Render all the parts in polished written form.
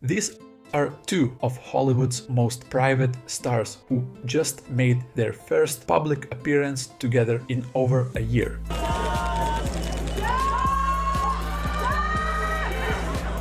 These are two of Hollywood's most private stars who just made their first public appearance together in over a year.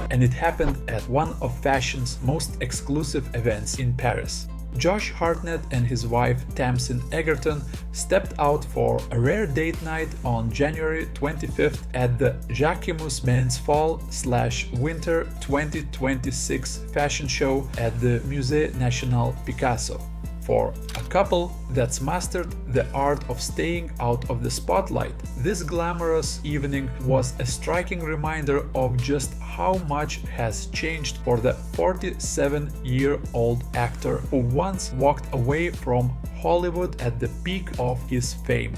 And it happened at one of fashion's most exclusive events in Paris. Josh Hartnett and his wife Tamsin Egerton stepped out for a rare date night on January 25th at the Jacquemus men's fall/winter 2026 fashion show at the Musée National Picasso. For a couple that's mastered the art of staying out of the spotlight, this glamorous evening was a striking reminder of just how much has changed for the 47-year-old actor who once walked away from Hollywood at the peak of his fame.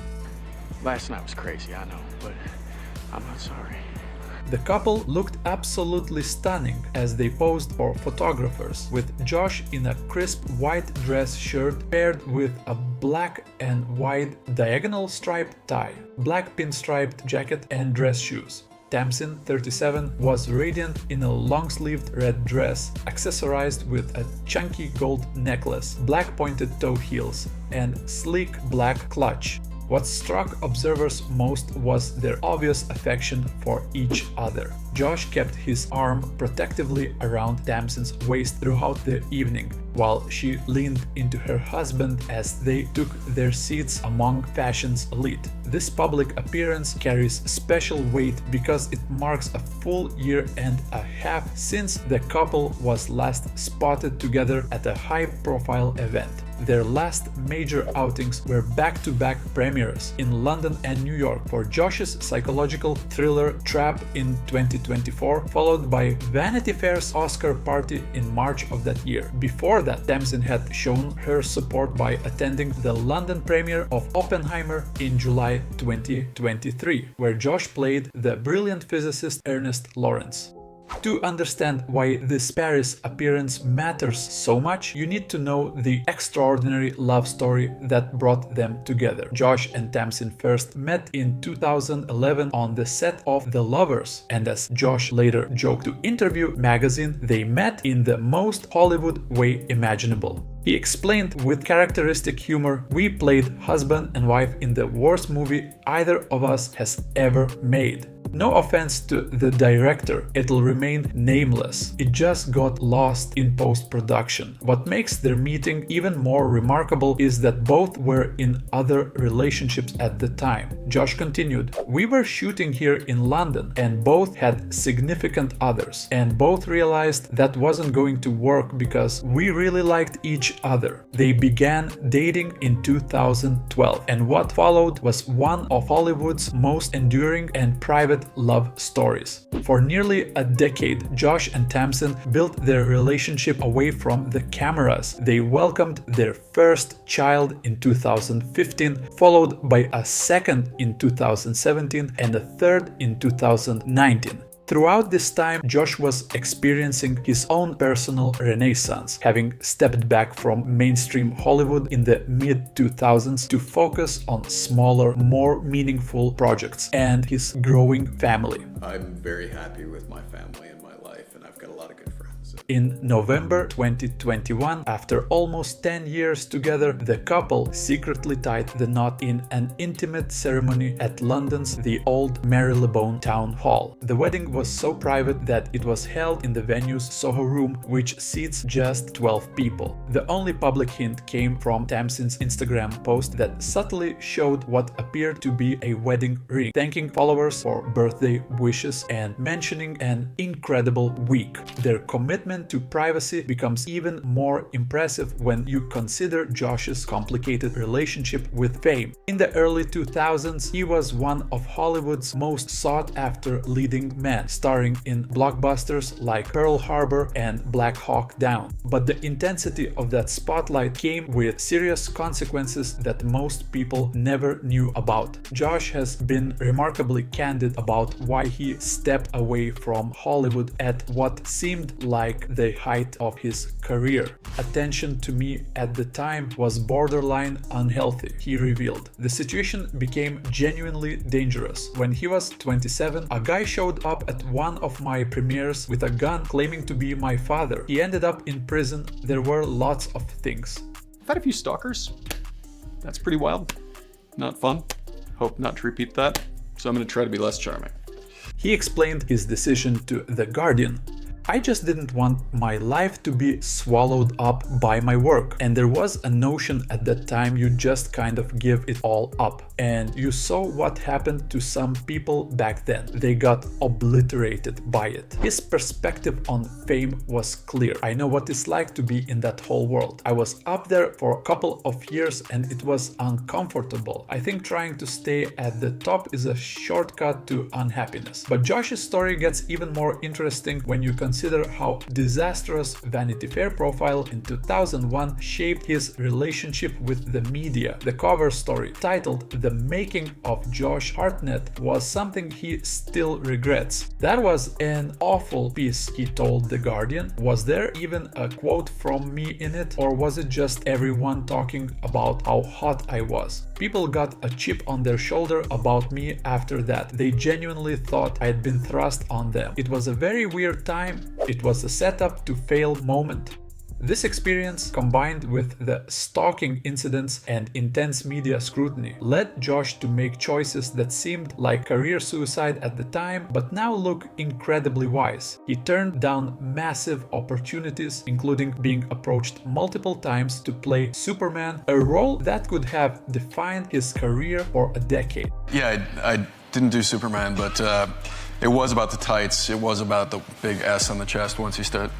Last night was crazy, I know, but I'm not sorry. The couple looked absolutely stunning as they posed for photographers, with Josh in a crisp white dress shirt paired with a black and white diagonal striped tie, black pinstriped jacket and dress shoes. Tamsin, 37, was radiant in a long-sleeved red dress, accessorized with a chunky gold necklace, black pointed toe heels, and sleek black clutch. What struck observers most was their obvious affection for each other. Josh kept his arm protectively around Tamsin's waist throughout the evening, while she leaned into her husband as they took their seats among fashion's elite. This public appearance carries special weight because it marks a full year and a half since the couple was last spotted together at a high-profile event. Their last major outings were back-to-back premieres in London and New York for Josh's psychological thriller Trap in 2024, followed by Vanity Fair's Oscar party in March of that year. Before that, Tamsin had shown her support by attending the London premiere of Oppenheimer in July 2023, where Josh played the brilliant physicist Ernest Lawrence. To understand why this Paris appearance matters so much, you need to know the extraordinary love story that brought them together. Josh and Tamsin first met in 2011 on the set of The Lovers, and as Josh later joked to Interview magazine, they met in the most Hollywood way imaginable. He explained with characteristic humor, "We played husband and wife in the worst movie either of us has ever made." No offense to the director, it'll remain nameless. It just got lost in post-production. What makes their meeting even more remarkable is that both were in other relationships at the time. Josh continued, "We were shooting here in London and both had significant others, and both realized that wasn't going to work because we really liked each other." They began dating in 2012, and what followed was one of Hollywood's most enduring and private love stories. For nearly a decade, Josh and Tamsin built their relationship away from the cameras. They welcomed their first child in 2015, followed by a second in 2017 and a third in 2019. Throughout this time, Josh was experiencing his own personal renaissance, having stepped back from mainstream Hollywood in the mid-2000s to focus on smaller, more meaningful projects and his growing family. I'm very happy with my family and my life, and I've got a lot of good friends. In November 2021, after almost 10 years together, the couple secretly tied the knot in an intimate ceremony at London's The Old Marylebone Town Hall. The wedding was so private that it was held in the venue's Soho room, which seats just 12 people. The only public hint came from Tamsin's Instagram post that subtly showed what appeared to be a wedding ring, thanking followers for birthday wishes and mentioning an incredible week. Their commitment to privacy becomes even more impressive when you consider Josh's complicated relationship with fame. In the early 2000s, he was one of Hollywood's most sought-after leading men, starring in blockbusters like Pearl Harbor and Black Hawk Down. But the intensity of that spotlight came with serious consequences that most people never knew about. Josh has been remarkably candid about why he stepped away from Hollywood at what seemed like the height of his career. Attention to me at the time was borderline unhealthy, he revealed. The situation became genuinely dangerous. When he was 27, a guy showed up at one of my premieres with a gun claiming to be my father. He ended up in prison. There were lots of things. I've had a few stalkers. That's pretty wild. Not fun. Hope not to repeat that. So I'm going to try to be less charming. He explained his decision to The Guardian. I just didn't want my life to be swallowed up by my work. And there was a notion at that time you just kind of give it all up. And you saw what happened to some people back then. They got obliterated by it. His perspective on fame was clear. I know what it's like to be in that whole world. I was up there for a couple of years and it was uncomfortable. I think trying to stay at the top is a shortcut to unhappiness. But Josh's story gets even more interesting when you consider how disastrous Vanity Fair profile in 2001 shaped his relationship with the media. The cover story, titled "The Making of Josh Hartnett," was something he still regrets. That was an awful piece, he told The Guardian. Was there even a quote from me in it, or was it just everyone talking about how hot I was? People got a chip on their shoulder about me after that. They genuinely thought I had been thrust on them. It was a very weird time. It was a setup to fail moment. This experience, combined with the stalking incidents and intense media scrutiny, led Josh to make choices that seemed like career suicide at the time, but now look incredibly wise. He turned down massive opportunities, including being approached multiple times to play Superman, a role that could have defined his career for a decade. Yeah, I didn't do Superman, but it was about the tights. It was about the big S on the chest. Once you start,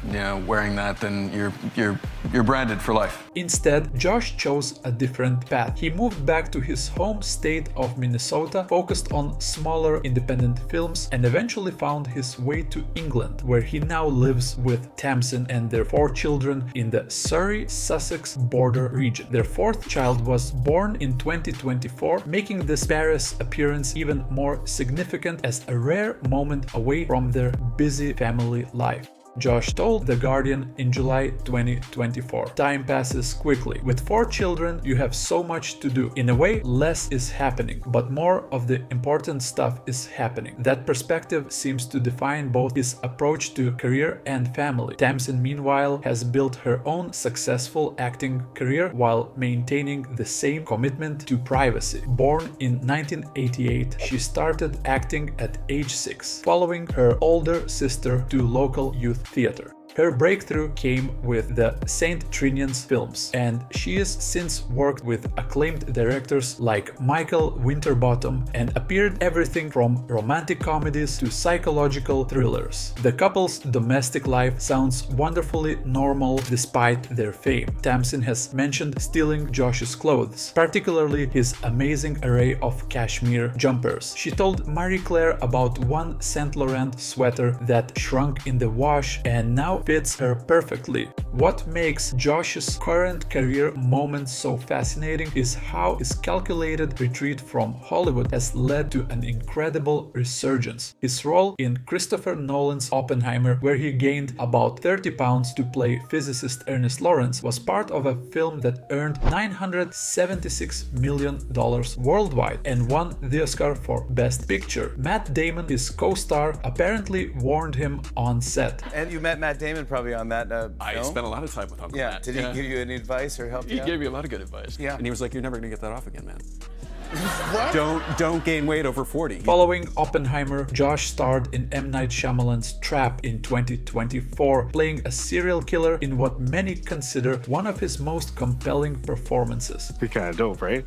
wearing that, then you're branded for life. Instead, Josh chose a different path. He moved back to his home state of Minnesota, focused on smaller independent films, and eventually found his way to England, where he now lives with Tamsin and their 4 children in the Surrey-Sussex border region. Their 4th child was born in 2024, making this Paris appearance even more significant as a rare moment away from their busy family life. Josh told The Guardian in July 2024. Time passes quickly. With 4 children, you have so much to do. In a way, less is happening, but more of the important stuff is happening. That perspective seems to define both his approach to career and family. Tamsin, meanwhile, has built her own successful acting career while maintaining the same commitment to privacy. Born in 1988, she started acting at age 6, following her older sister to local youth theater. Her breakthrough came with the St. Trinian's films, and she has since worked with acclaimed directors like Michael Winterbottom and appeared everything from romantic comedies to psychological thrillers. The couple's domestic life sounds wonderfully normal despite their fame. Tamsin has mentioned stealing Josh's clothes, particularly his amazing array of cashmere jumpers. She told Marie Claire about one Saint Laurent sweater that shrunk in the wash and now fits her perfectly. What makes Josh's current career moment so fascinating is how his calculated retreat from Hollywood has led to an incredible resurgence. His role in Christopher Nolan's Oppenheimer, where he gained about 30 pounds to play physicist Ernest Lawrence, was part of a film that earned $976 million worldwide and won the Oscar for Best Picture. Matt Damon, his co-star, apparently warned him on set. And you met Matt Damon probably on that. I spent a lot of time with Uncle Matt. Did he give you any advice or help you? He gave me a lot of good advice. Yeah. And he was like, "You're never gonna get that off again, man. What? Don't gain weight over 40. Following Oppenheimer, Josh starred in M. Night Shyamalan's Trap in 2024, playing a serial killer in what many consider one of his most compelling performances. Be kind of dope, right?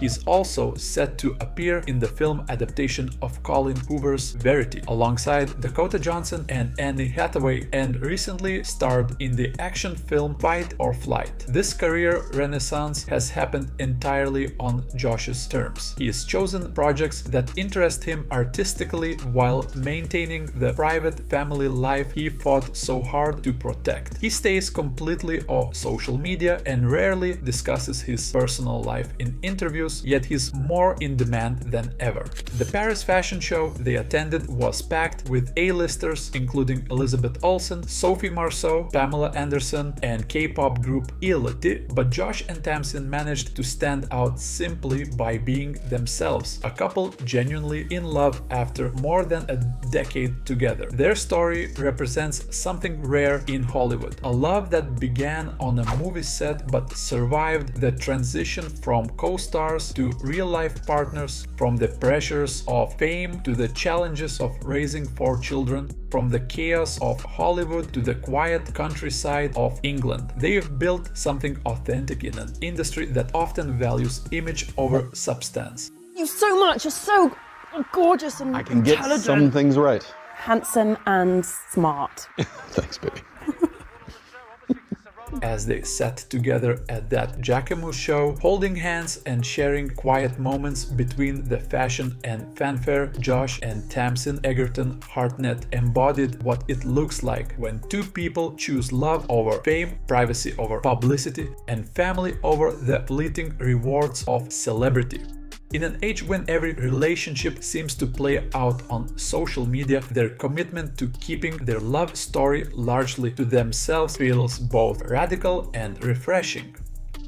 He's also set to appear in the film adaptation of Colin Hoover's Verity, alongside Dakota Johnson and Anne Hathaway, and recently starred in the action film Fight or Flight. This career renaissance has happened entirely on Josh's terms. He has chosen projects that interest him artistically while maintaining the private family life he fought so hard to protect. He stays completely off social media and rarely discusses his personal life in interviews interviews, yet he's more in demand than ever. The Paris fashion show they attended was packed with A-listers including Elizabeth Olsen, Sophie Marceau, Pamela Anderson, and K-pop group Ility, but Josh and Tamsin managed to stand out simply by being themselves, a couple genuinely in love after more than a decade together. Their story represents something rare in Hollywood, a love that began on a movie set but survived the transition from co-stars to real-life partners, from the pressures of fame to the challenges of raising 4 children, from the chaos of Hollywood to the quiet countryside of England. They've built something authentic in an industry that often values image over substance. You so much, you're so gorgeous and I can get intelligent. some things right. Handsome and smart. Thanks, baby. As they sat together at that Jacquemus show, holding hands and sharing quiet moments between the fashion and fanfare, Josh and Tamsin Egerton Hartnett embodied what it looks like when two people choose love over fame, privacy over publicity, and family over the fleeting rewards of celebrity. In an age when every relationship seems to play out on social media, their commitment to keeping their love story largely to themselves feels both radical and refreshing.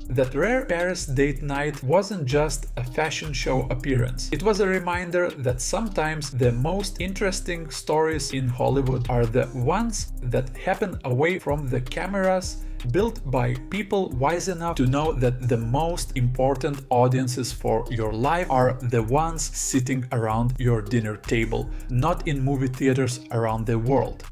That rare Paris date night wasn't just a fashion show appearance. It was a reminder that sometimes the most interesting stories in Hollywood are the ones that happen away from the cameras, built by people wise enough to know that the most important audiences for your life are the ones sitting around your dinner table, not in movie theaters around the world.